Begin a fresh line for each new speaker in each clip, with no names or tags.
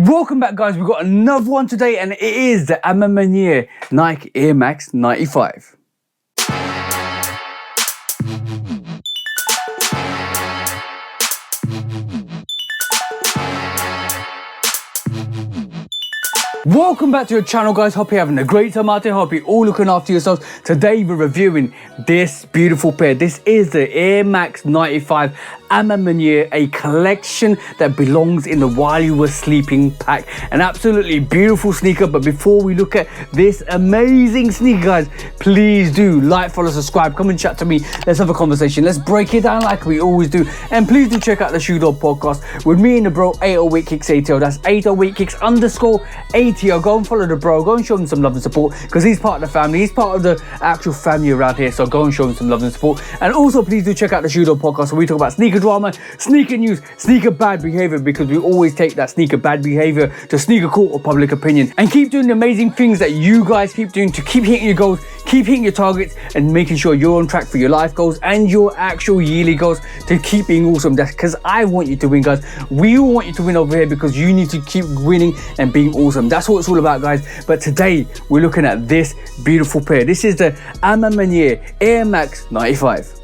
Welcome back, guys. We've got another one today, and it is the A Ma Maniére Nike Air Max 95. Welcome back to your channel, guys. Hope you're having a great time out there. Hope you're all looking after yourselves. Today we're reviewing this beautiful pair. This is the Air Max 95 A Ma Maniére, a collection that belongs in the While You Were Sleeping pack. An absolutely beautiful sneaker. But before we look at this amazing sneaker, guys, please do like, follow, subscribe, come and chat to me. Let's have a conversation. Let's break it down like we always do. And please do check out the Shoe Dog podcast with me and the bro, 808 Kicks ATL. That's 808 Kicks _ ATL. Go and follow the bro. Go and show him some love and support because he's part of the family. He's part of the actual family around here. So go and show him some love and support. And also, please do check out the Shoe Dog podcast where we talk about sneaker drama, sneaker news, sneaker bad behavior, because we always take that sneaker bad behavior to sneaker court or public opinion, and keep doing the amazing things that you guys keep doing to keep hitting your goals, keep hitting your targets, and making sure you're on track for your life goals and your actual yearly goals to keep being awesome. That's because I want you to win, guys. We all want you to win over here because you need to keep winning and being awesome. That's what it's all about, guys. But today we're looking at this beautiful pair. This is the A Ma Maniére Air Max 95.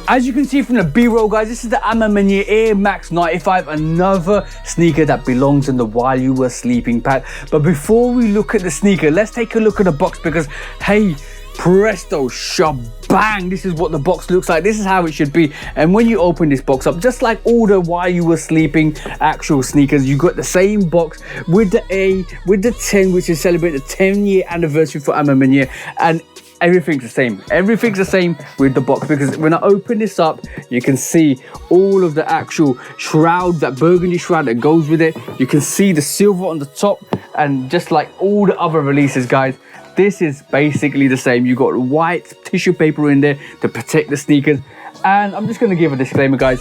As you can see from the B-roll, guys, this is the A Ma Maniére Air Max 95, another sneaker that belongs in the While You Were Sleeping pack. But before we look at the sneaker, let's take a look at the box because, hey, presto shabang, this is what the box looks like. This is how it should be. And when you open this box up, just like all the While You Were Sleeping actual sneakers, you got the same box with the A, with the 10, which is celebrating the 10-year anniversary for A Ma Maniére, and everything's the same. Everything's the same with the box, because when I open this up, you can see all of the actual shroud, that burgundy shroud that goes with it. You can see the silver on the top, and just like all the other releases, guys, this is basically the same. You got white tissue paper in there to protect the sneakers. And I'm just going to give a disclaimer, guys.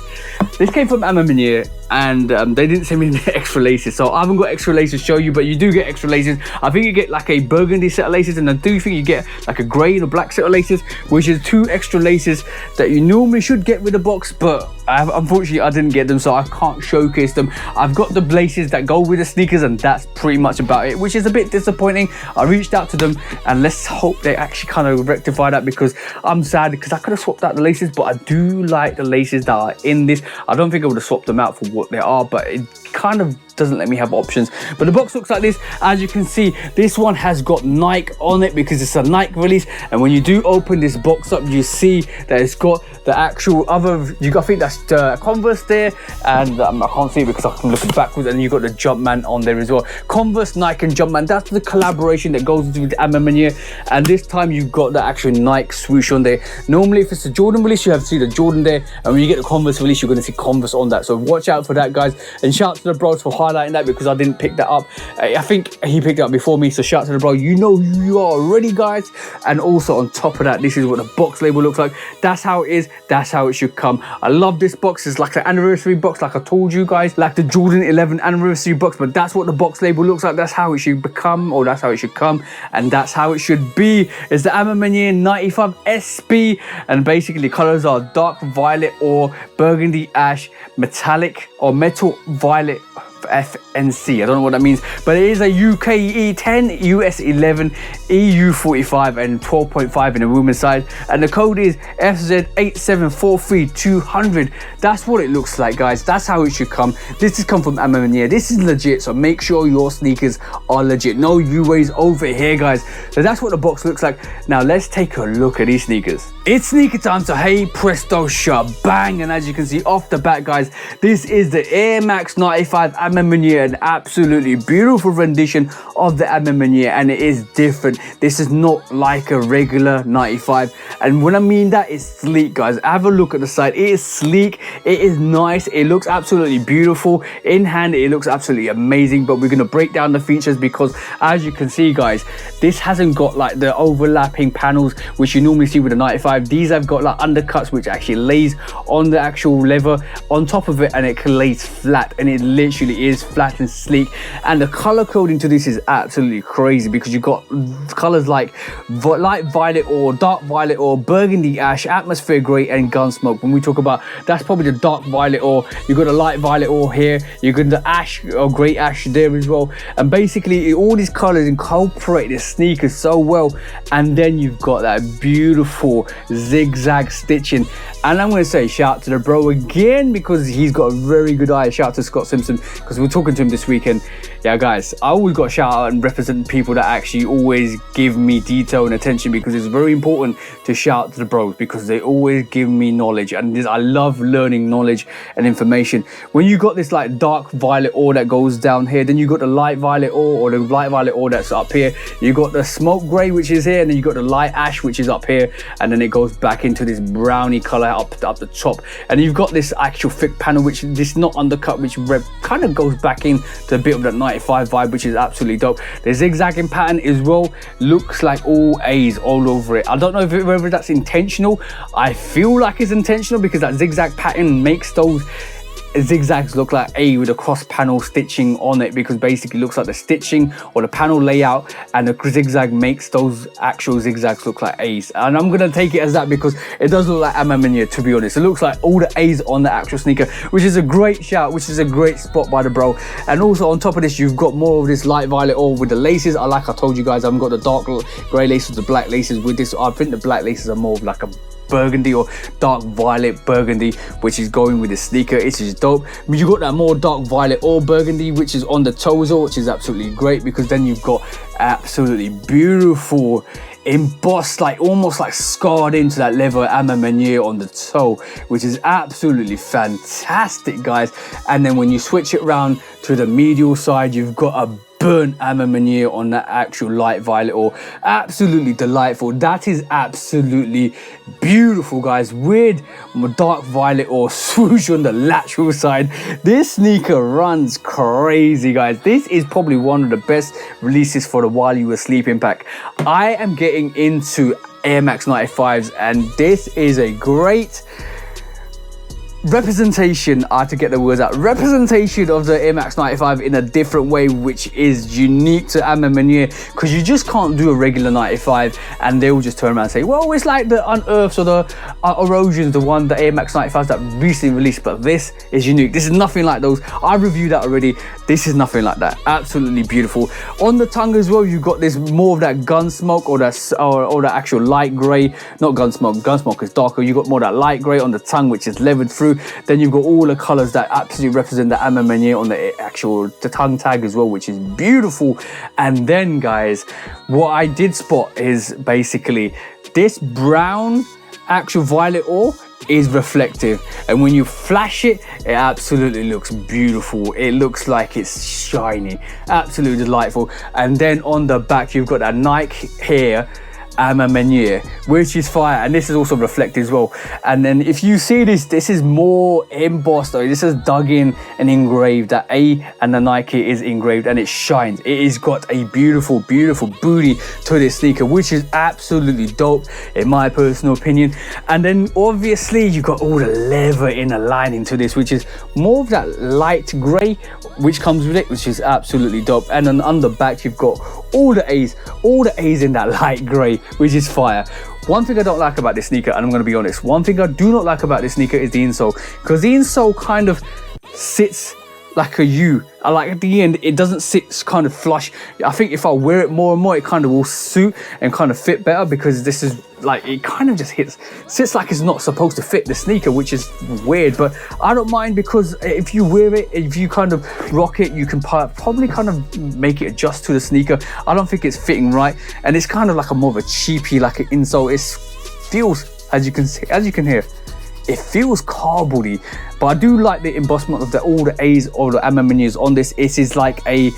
This came from A Ma Maniére, and they didn't send me the extra laces, so I haven't got extra laces to show you, but you do get extra laces. I think you get like a burgundy set of laces, and I do think you get like a grey and a black set of laces, which is 2 extra laces that you normally should get with the box, but unfortunately I didn't get them, so I can't showcase them. I've got the laces that go with the sneakers, and that's pretty much about it, which is a bit disappointing. I reached out to them, and let's hope they actually kind of rectify that, because I'm sad because I could have swapped out the laces, but I do like the laces that are in this. I don't think I would have swapped them out for what they are, but it kind of doesn't let me have options. But the box looks like this. As you can see, this one has got Nike on it because it's a Nike release, and when you do open this box up, you see that it's got the actual other, I think that's the Converse there, and I can't see it because I'm looking backwards, and you got the Jumpman on there as well. Converse, Nike and Jumpman, that's the collaboration that goes with the A Ma Maniére, and this time you've got the actual Nike swoosh on there. Normally if it's a Jordan release, you have to see the Jordan there, and when you get the Converse release, you're going to see Converse on that, so watch out for that, guys. And shout out to the bros for highlighting that, because I didn't pick that up. I think he picked it up before me, so shout out to the bro. You know who you are already, guys. And also on top of that, this is what the box label looks like. That's how it is. That's how it should come. I love this box. It's like an anniversary box, like I told you guys, like the Jordan 11 anniversary box, but that's what the box label looks like. That's how it should become, or that's how it should come, and that's how it should be. It's the A Ma Maniére 95 SP, and basically colors are dark violet or burgundy ash, metallic or metal violet, FNC. I don't know what that means, but it is a UK E10, US 11, EU 45, and 12.5 in the women's side, and the code is FZ8743200. That's what it looks like, guys. That's how it should come. This has come from A Ma Maniére. This is legit, so make sure your sneakers are legit. No UAs over here, guys. So that's what the box looks like. Now let's take a look at these sneakers. It's sneaker time, so hey presto shabang, and as you can see off the bat, guys, this is the Air Max 95 A Ma Maniére, an absolutely beautiful rendition of the A Ma Maniére, and it is different. This is not like a regular 95, and when I mean that, it's sleek, guys. Have a look at the side. It is sleek, it is nice, it looks absolutely beautiful. In hand, it looks absolutely amazing, but we're going to break down the features because, as you can see, guys, this hasn't got like the overlapping panels which you normally see with a 95. These have got like undercuts which actually lays on the actual leather on top of it, and it lays flat, and it literally is flat and sleek. And the color coding to this is absolutely crazy because you've got colors like light violet or dark violet or burgundy ash, atmosphere gray, and gunsmoke. When we talk about, that's probably the dark violet, or you've got a light violet or here, you've got the ash or grey ash there as well. And basically all these colors incorporate this sneaker so well. And then you've got that beautiful zigzag stitching, and I'm going to say shout out to the bro again because he's got a very good eye. Shout out to Scott Simpson because we're talking to him this weekend. Yeah, guys, I always got to shout out and represent people that actually always give me detail and attention, because it's very important to shout out to the bros because they always give me knowledge, and I love learning knowledge and information. When you got this like dark violet ore that goes down here, then you got the light violet ore, or the light violet ore that's up here, you got the smoke grey which is here, and then you got the light ash which is up here, and then it goes back into this brownie color up the top, and you've got this actual thick panel which is not undercut, which kind of goes back into a bit of that 95 vibe, which is absolutely dope. The zigzagging pattern as well looks like all A's all over it. I don't know whether that's intentional. I feel like it's intentional because that zigzag pattern makes those zigzags look like A with a cross panel stitching on it, because basically looks like the stitching or the panel layout and the zigzag makes those actual zigzags look like A's, and I'm gonna take it as that because it does look like A Ma Maniére, to be honest. It looks like all the A's on the actual sneaker, which is a great shout, which is a great spot by the bro. And also on top of this, you've got more of this light violet or with the laces. Like I told you guys, I've got the dark grey laces, the black laces with this. I think the black laces are more of like a burgundy or dark violet burgundy, which is going with the sneaker. It is dope. But you got that more dark violet or burgundy which is on the toes, which is absolutely great, because then you've got absolutely beautiful embossed, like almost like scarred into that leather A Ma Maniére on the toe, which is absolutely fantastic, guys. And then when you switch it around to the medial side, you've got a burnt A Ma Maniére on that actual light violet or absolutely delightful. That is absolutely beautiful, guys, with dark violet or swoosh on the lateral side. This sneaker runs crazy, guys. This is probably one of the best releases for the While You Were Sleeping pack. I am getting into Air Max 95s, and this is a great representation, I had to get the words out, representation of the Air Max 95 in a different way, which is unique to A Ma Maniére, because you just can't do a regular 95 and they will just turn around and say, well, it's like the Unearths or the Erosions, the Air Max 95s that recently released, but this is unique. This is nothing like those. I reviewed that already. This is nothing like that. Absolutely beautiful. On the tongue as well, you've got this more of that Gunsmoke or that actual light grey. Not Gunsmoke. Gunsmoke is darker. You've got more of that light grey on the tongue, which is leathered through. Then you've got all the colours that absolutely represent the A Ma Maniére on the tongue tag as well, which is beautiful. And then, guys, what I did spot is basically this brown actual violet ore is reflective, and when you flash it, it absolutely looks beautiful. It looks like it's shiny, absolutely delightful. And then on the back, you've got that Nike here, A Ma Maniére, which is fire, and this is also reflective as well. And then if you see this is more embossed, though. This is dug in and engraved. That A and the Nike is engraved, and it shines. It has got a beautiful booty to this sneaker, which is absolutely dope in my personal opinion. And then obviously you got all the leather inner lining to this, which is more of that light grey which comes with it, which is absolutely dope. And then on the back, you've got all the A's in that light grey, which is fire. One thing I don't like about this sneaker, and I'm going to be honest, one thing I do not like about this sneaker is the insole, because the insole kind of sits like a U. I like at the end, it doesn't sit kind of flush. I think if I wear it more and more, it kind of will suit and kind of fit better, because this is like, it kind of just sits like it's not supposed to fit the sneaker, which is weird. But I don't mind, because if you wear it, if you kind of rock it, you can probably kind of make it adjust to the sneaker. I don't think it's fitting right, and it's kind of like a more of a cheapy, like an insole. It feels, as you can hear, it feels cardboardy, but I do like the embossment of all the A's or the A Ma Manieres on this. It is like a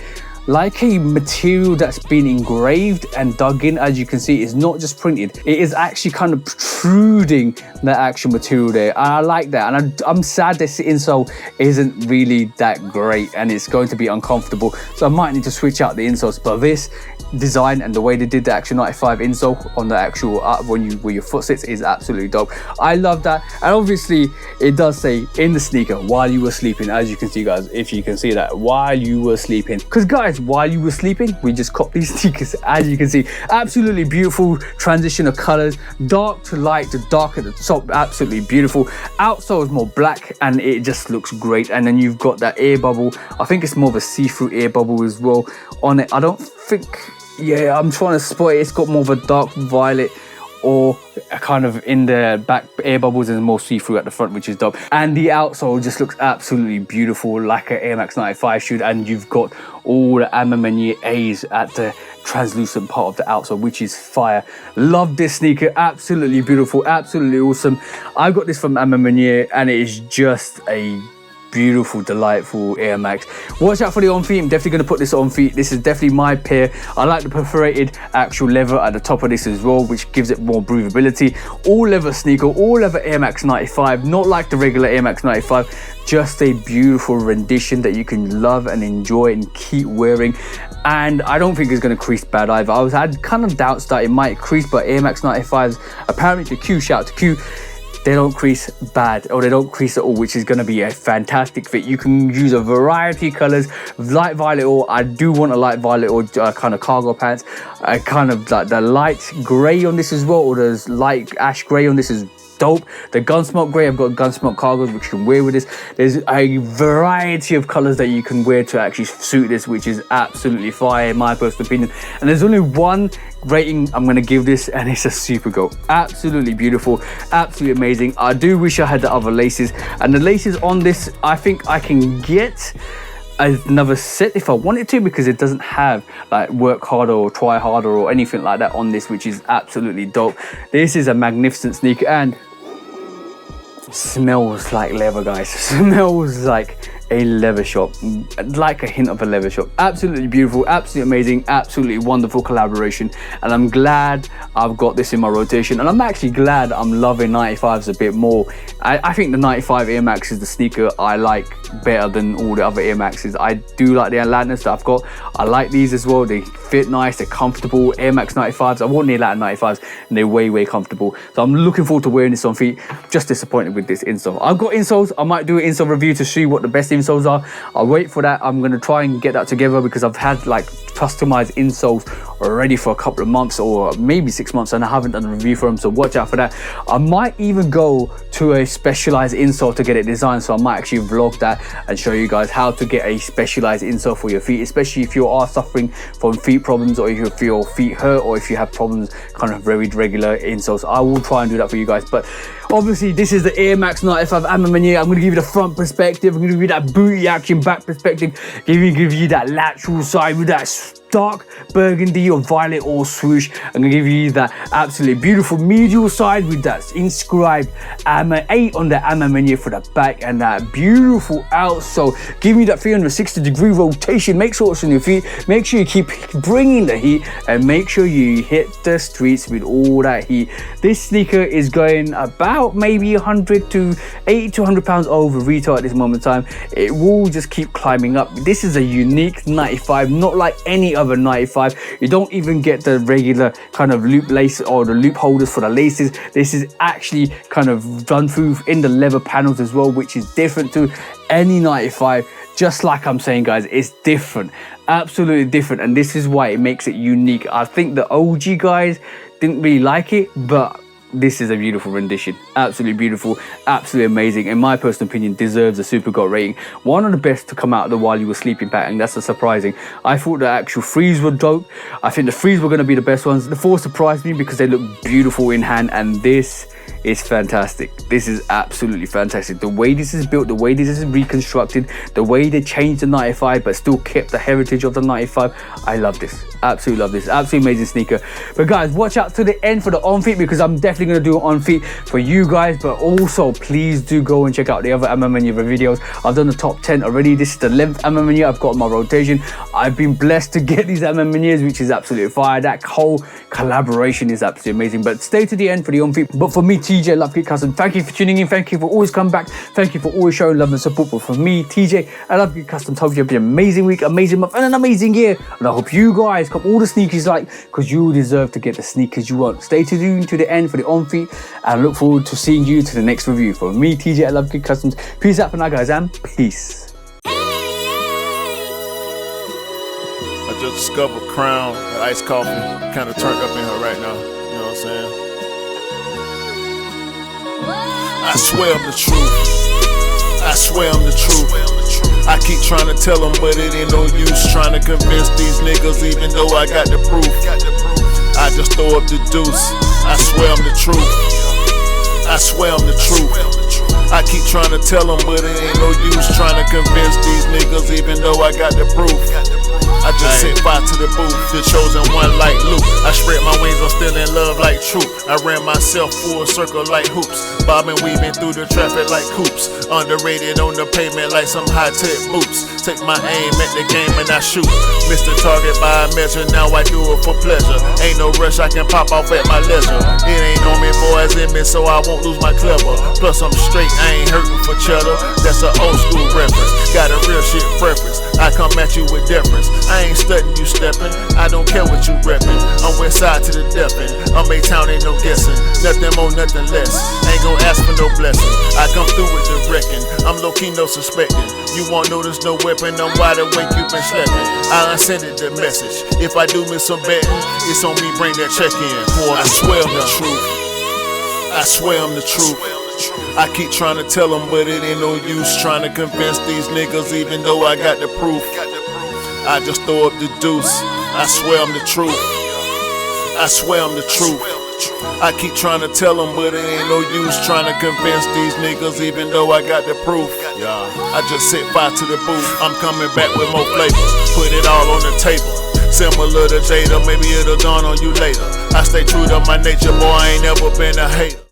material that's been engraved and dug in. As you can see, it's not just printed, it is actually kind of protruding the actual material there. I like that, and I'm sad this insole isn't really that great and it's going to be uncomfortable, so I might need to switch out the insoles. But this design and the way they did the actual 95 insole on the actual where your foot sits is absolutely dope. I love that. And obviously it does say in the sneaker, while you were sleeping, as you can see guys, if you can see that, while you were sleeping, because guys, while you were sleeping, we just copped these sneakers. As you can see, absolutely beautiful transition of colors, dark to light to dark at the top, absolutely beautiful. Outsole is more black and it just looks great. And then you've got that air bubble, I think it's more of a see-through air bubble as well on it. I don't think, yeah, I'm trying to spot it, it's got more of a dark violet, or kind of in the back air bubbles is more see-through at the front, which is dope. And the outsole just looks absolutely beautiful, like an Air Max 95 shoe. And you've got all the A Ma Maniére A's at the translucent part of the outsole, which is fire. Love this sneaker, absolutely beautiful, absolutely awesome. I got this from A Ma Maniére and it is just a beautiful, delightful Air Max. Watch out for the on feet. I'm definitely going to put this on feet. This is definitely my pair. I like the perforated actual leather at the top of this as well, which gives it more breathability. All leather sneaker, all leather Air Max 95, not like the regular Air Max 95, just a beautiful rendition that you can love and enjoy and keep wearing. And I don't think it's going to crease bad either. I had kind of doubts that it might crease, but Air Max 95s, apparently to Q, shout out to Q, they don't crease bad, or they don't crease at all, which is going to be a fantastic fit. You can use a variety of colors, light violet, or I do want a light violet or kind of cargo pants. I kind of like the light gray on this as well, or there's light ash gray on this is dope. The Gunsmoke grey, I've got Gunsmoke cargos which you can wear with this. There's a variety of colors that you can wear to actually suit this, which is absolutely fire in my personal opinion. And there's only one rating I'm gonna give this, and it's a super goat. Absolutely beautiful, absolutely amazing. I do wish I had the other laces, and the laces on this, I think I can get another set if I wanted to, because it doesn't have like work harder or try harder or anything like that on this, which is absolutely dope. This is a magnificent sneaker and smells like leather, guys. Smells like a leather shop, like a hint of a leather shop. Absolutely beautiful, absolutely amazing, absolutely wonderful collaboration, and I'm glad I've got this in my rotation. And I'm actually glad I'm loving 95s a bit more. I think the 95 Air Max is the sneaker I like better than all the other Air Maxes. I do like the Atlantis that I've got. I like these as well. They fit nice, they're comfortable. Air Max 95s, I want the Atlantis 95s, and they're way comfortable. So I'm looking forward to wearing this on feet. Just disappointed with this insole. I've got insoles. I might do an insole review to see what the best insoles are. I'll wait for that. I'm going to try and get that together, because I've had like customized insoles already for a couple of months or maybe 6 months, and I haven't done a review for them, so watch out for that. I might even go to a specialized insole to get it designed, so I might actually vlog that and show you guys how to get a specialized insole for your feet, especially if you are suffering from feet problems, or if your feet hurt, or if you have problems kind of very regular insoles. I will try and do that for you guys. But obviously this is the Air Max 95 A Ma Maniére. I'm going to give you the front perspective, I'm going to give you that booty action back perspective, give you that lateral side with that dark burgundy or violet or swoosh. I'm gonna give you that absolutely beautiful medial side with that inscribed AMA 8 on the A Ma Maniére for the back, and that beautiful outsole giving you that 360-degree rotation. Make sure it's on your feet, make sure you keep bringing the heat, and make sure you hit the streets with all that heat. This sneaker is going about maybe 100 to 80 to 100 pounds over retail at this moment in time. It will just keep climbing up. This is a unique 95, not like any other 95. You don't even get the regular kind of loop lace or the loop holders for the laces. This is actually kind of done through in the leather panels as well, which is different to any 95. Just like I'm saying, guys, it's different, absolutely different, and this is why it makes it unique. I think the OG guys didn't really like it, but this is a beautiful rendition. Absolutely beautiful, absolutely amazing. In my personal opinion, deserves a super gold rating. One of the best to come out of the while you were sleeping pattern. That's a surprising. I thought the actual threes were dope. I think the threes were going to be the best ones. The fours surprised me because they look beautiful in hand, and this is fantastic. This is absolutely fantastic. The way this is built, the way this is reconstructed, the way they changed the 95 but still kept the heritage of the 95. I love this. Absolutely love this. Absolutely amazing sneaker. But guys, watch out to the end for the on feet, because I'm definitely definitely going to do it on feet for you guys, but also please do go and check out the other A Ma Maniére videos. I've done the top 10 already. This is the 11th A Ma Maniére I've got in my rotation. I've been blessed to get these A Ma Manieres, which is absolutely fire. That whole collaboration is absolutely amazing. But stay to the end for the on feet. But for me, TJ Love Kit Custom, thank you for tuning in. Thank you for always coming back. Thank you for always showing love and support. But for me, TJ, I Love Kit Custom, hope you have an amazing week, amazing month, and an amazing year. And I hope you guys cop all the sneakers you like, because you deserve to get the sneakers you want. Stay tuned to the end for the on feet, and look forward to seeing you to the next review. For me, TJ, I Love Kit Customs. Peace out for now, guys, and peace.
I just discovered Crown, the iced coffee, kind of turned up in her right now. You know what I'm saying? I swear I'm the truth. I swear I'm the truth. I keep trying to tell them, but it ain't no use trying to convince these niggas, even though I got the proof. I just throw up the deuce. I swear I'm the truth. I swear I'm the truth. I keep trying to tell them, but it ain't no use trying to convince these niggas, even though I got the proof. I just sit by to the booth, the chosen one like Luke. I spread my wings, I'm still in love like Troop. I ran myself full circle like hoops, bobbing, weaving through the traffic like coops. Underrated on the pavement like some high-tech boots. Take my aim at the game and I shoot. Missed the target by a measure, now I do it for pleasure. Ain't no rush, I can pop off at my leisure. It ain't on me, boys in me, so I won't lose my clever. Plus I'm straight, I ain't hurting for cheddar. That's an old school reference, got a real shit preference. I come at you with deference, I ain't studying you stepping. I don't care what you reppin'. I'm west side to the death end. I'm A-town, ain't no guessing. Nothing more, nothing less. Ain't gon' ask for no blessing. I come through with the wrecking. I'm low-key, no suspecting. You won't notice no weapon. I'm wide awake, you been sleeping. I unsended the message. If I do miss some betting, it's on me, bring that check in. I swear I'm the truth. I swear I'm the truth. I keep trying to tell them, but it ain't no use trying to convince these niggas, even though I got the proof. I just throw up the deuce. I swear I'm the truth. I swear I'm the truth. I keep trying to tell them, but it ain't no use trying to convince these niggas, even though I got the proof. I just sit by to the booth. I'm coming back with more flavors. Put it all on the table. Similar to Jada, maybe it'll dawn on you later. I stay true to my nature, boy, I ain't never been a hater.